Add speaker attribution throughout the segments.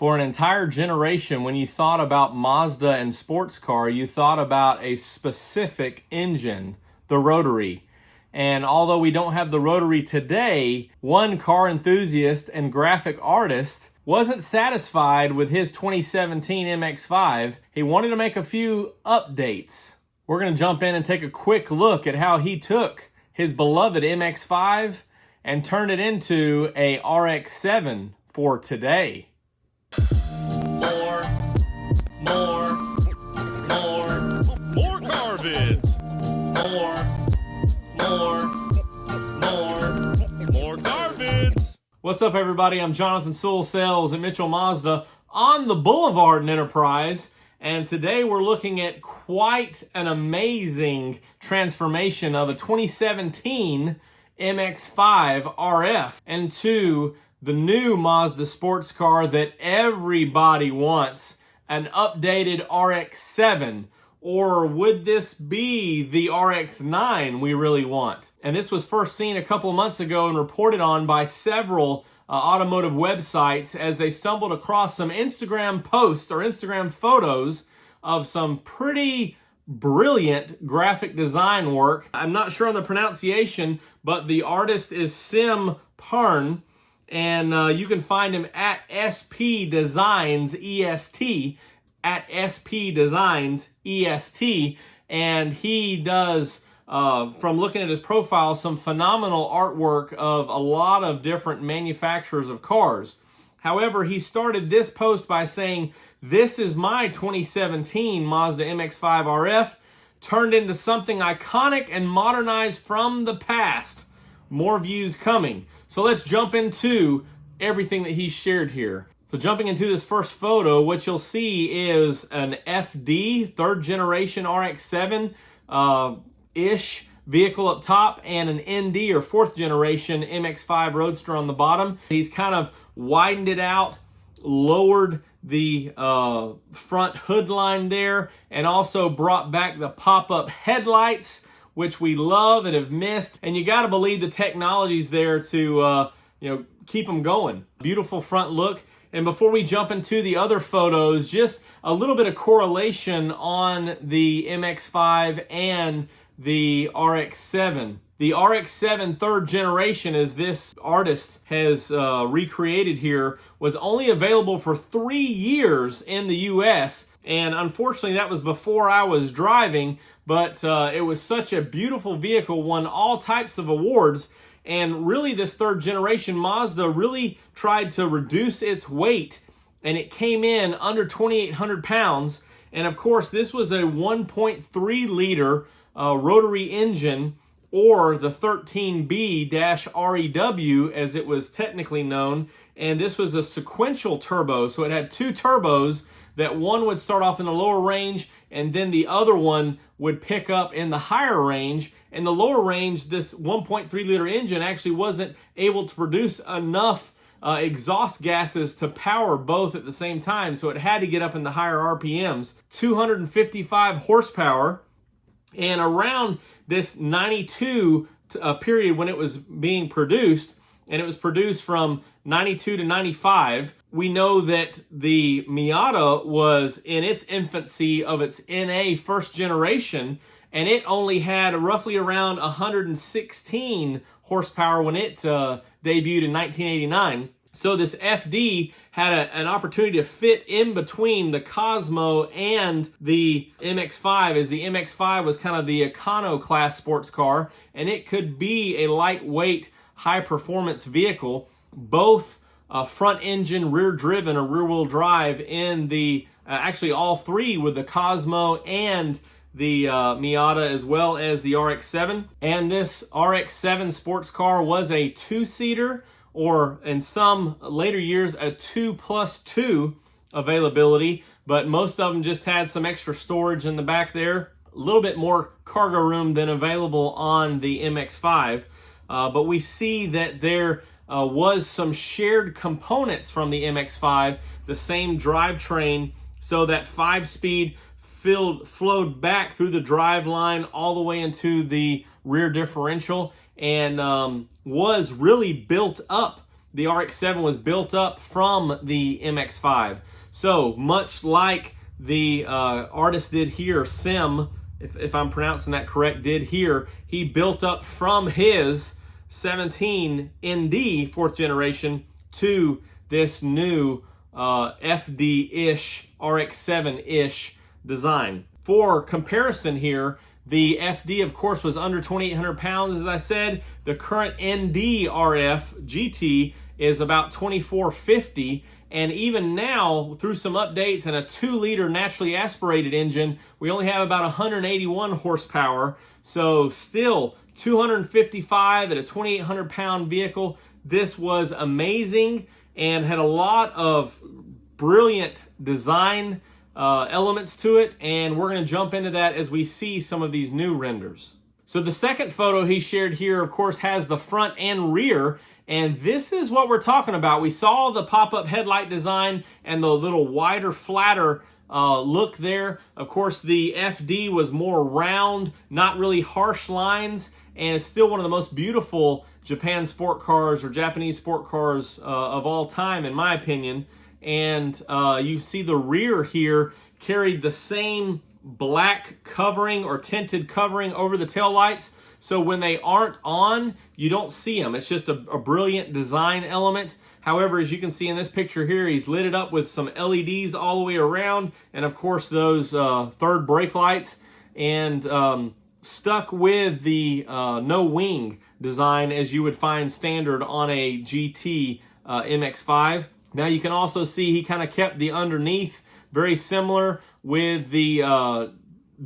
Speaker 1: For an entire generation, when you thought about Mazda and sports car, you thought about a specific engine, the Rotary. And although we don't have the Rotary today, one car enthusiast and graphic artist wasn't satisfied with his 2017 MX-5. He wanted to make a few updates. We're going to jump in and take a quick look at how he took his beloved MX-5 and turned it into a RX-7 for today.
Speaker 2: More car vids. More car vids.
Speaker 1: What's up, everybody? I'm Jonathan Sewell, sales at Mitchell Mazda on the Boulevard in Enterprise, and today we're looking at quite an amazing transformation of a 2017 MX-5 RF into the new Mazda sports car that everybody wants, an updated RX-7. Or would this be the RX-9 we really want? And this was first seen a couple of months ago and reported on by several automotive websites as they stumbled across some Instagram posts or Instagram photos of some pretty brilliant graphic design work. I'm not sure on the pronunciation, but the artist is Siim Pärn. And you can find him at SP Designs EST, at SP Designs EST. And he does, from looking at his profile, some phenomenal artwork of a lot of different manufacturers of cars. However, he started this post by saying, "This is my 2017 Mazda MX-5 RF, turned into something iconic and modernized from the past. More views coming." So let's jump into everything that he shared here. So jumping into this first photo, what you'll see is an FD, third generation RX-7 ish vehicle up top, and an ND or fourth generation MX-5 Roadster on the bottom. He's kind of widened it out, lowered the front hood line there, and also brought back the pop-up headlights, which we love and have missed. And you got to believe the technology's there to keep them going. Beautiful front look. And before we jump into the other photos, just a little bit of correlation on the MX-5 and the RX-7. The RX-7 third generation, as this artist has recreated here, was only available for 3 years in the US. And unfortunately, that was before I was driving, but it was such a beautiful vehicle, won all types of awards. And really, this third generation Mazda really tried to reduce its weight, and it came in under 2,800 pounds. And of course, this was a 1.3 liter rotary engine, or the 13B-REW as it was technically known. And this was a sequential turbo, so it had two turbos, that one would start off in the lower range and then the other one would pick up in the higher range. In the lower range, this 1.3 liter engine actually wasn't able to produce enough exhaust gases to power both at the same time, so it had to get up in the higher RPMs. 255 horsepower, and around this 92 period when it was being produced, and it was produced from 92 to 95, we know that the Miata was in its infancy of its NA first generation, and it only had roughly around 116 horsepower when it debuted in 1989. So this FD had an opportunity to fit in between the Cosmo and the MX-5, as the MX-5 was kind of the econo class sports car, and it could be a lightweight, high-performance vehicle, both front engine, rear driven, or rear wheel drive in the, actually all three with the Cosmo and the Miata, as well as the RX-7. And this RX-7 sports car was a two-seater, or in some later years, a 2+2 availability, but most of them just had some extra storage in the back there. A little bit more cargo room than available on the MX-5, but we see that there was some shared components from the MX-5, the same drivetrain, so that 5-speed flowed back through the drive line all the way into the rear differential, and was really built up the RX-7 was built up from the MX-5. So much like the artist did here, Siim, if I'm pronouncing that correct, did here, he built up from his 17 ND 4th generation to this new FD-ish, RX-7-ish design. For comparison here, the FD, of course, was under 2,800 pounds, as I said. The current ND RF GT is about 2,450. And even now, through some updates and a 2-liter naturally aspirated engine, we only have about 181 horsepower. So still 255 at a 2,800 pound vehicle. This was amazing and had a lot of brilliant design elements to it, and we're going to jump into that as we see some of these new renders. So the second photo he shared here, of course, has the front and rear, and this is what we're talking about. We saw the pop-up headlight design and the little wider, flatter look there. Of course, the FD was more round, not really harsh lines, and it's still one of the most beautiful Japan sport cars or Japanese sport cars of all time, in my opinion. And you see the rear here carried the same black covering or tinted covering over the taillights. So when they aren't on, you don't see them. It's just a brilliant design element. However, as you can see in this picture here, he's lit it up with some LEDs all the way around. And of course, those third brake lights. And stuck with the no wing design as you would find standard on a GT MX-5. Now you can also see he kind of kept the underneath very similar with the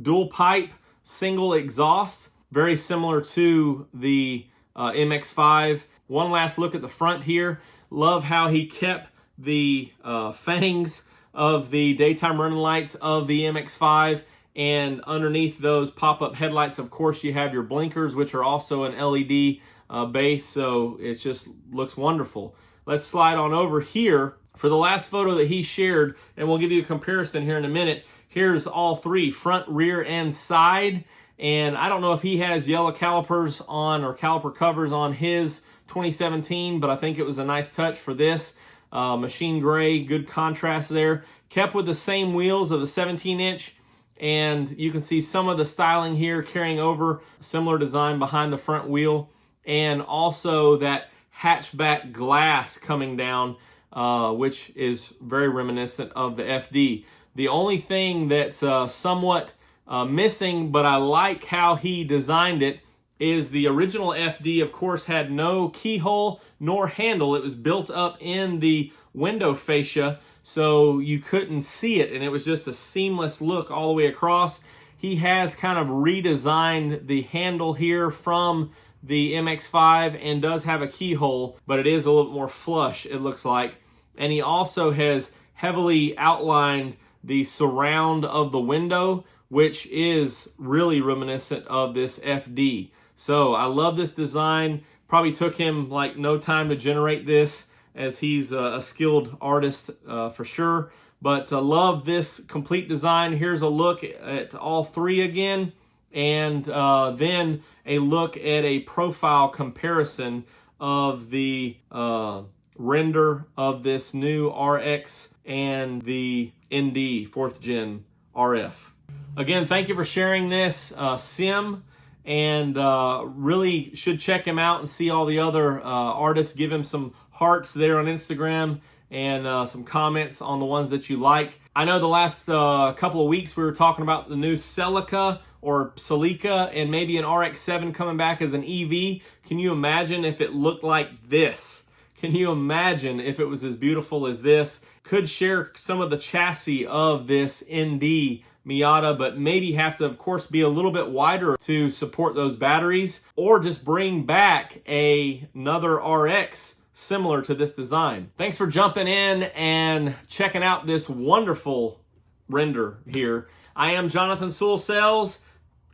Speaker 1: dual pipe single exhaust, very similar to the MX-5. One last look at the front here. Love how he kept the fangs of the daytime running lights of the MX-5, and underneath those pop-up headlights, of course, you have your blinkers, which are also an LED base, so it just looks wonderful. Let's slide on over here for the last photo that he shared, and we'll give you a comparison here in a minute. Here's all three, front, rear, and side. And I don't know if he has yellow calipers on or caliper covers on his 2017, but I think it was a nice touch for this. Machine gray, good contrast there. Kept with the same wheels of the 17-inch, and you can see some of the styling here carrying over, similar design behind the front wheel, and also that hatchback glass coming down, which is very reminiscent of the FD. The only thing that's somewhat missing, but I like how he designed it, is the original FD, of course, had no keyhole nor handle. It was built up in the window fascia, so you couldn't see it, and it was just a seamless look all the way across. He has kind of redesigned the handle here from the MX-5 and does have a keyhole, but it is a little more flush, it looks like. And he also has heavily outlined the surround of the window, which is really reminiscent of this FD. So I love this design. Probably took him like no time to generate this, as he's a skilled artist for sure. But love this complete design. Here's a look at all three again, and then a look at a profile comparison of the render of this new RX and the ND 4th Gen RF. Again, thank you for sharing this, Siim, and really should check him out and see all the other artists. Give him some hearts there on Instagram and some comments on the ones that you like. I know the last couple of weeks we were talking about the new Celica or Celica and maybe an RX-7 coming back as an EV. Can you imagine if it looked like this? Can you imagine if it was as beautiful as this? Could share some of the chassis of this ND Miata, but maybe have to, of course, be a little bit wider to support those batteries, or just bring back another RX similar to this design. Thanks for jumping in and checking out this wonderful render here. I am Jonathan Sewell.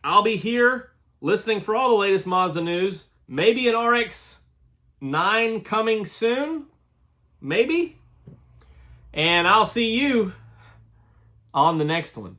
Speaker 1: I'll be here listening for all the latest Mazda news. Maybe an RX-9 coming soon. Maybe. And I'll see you on the next one.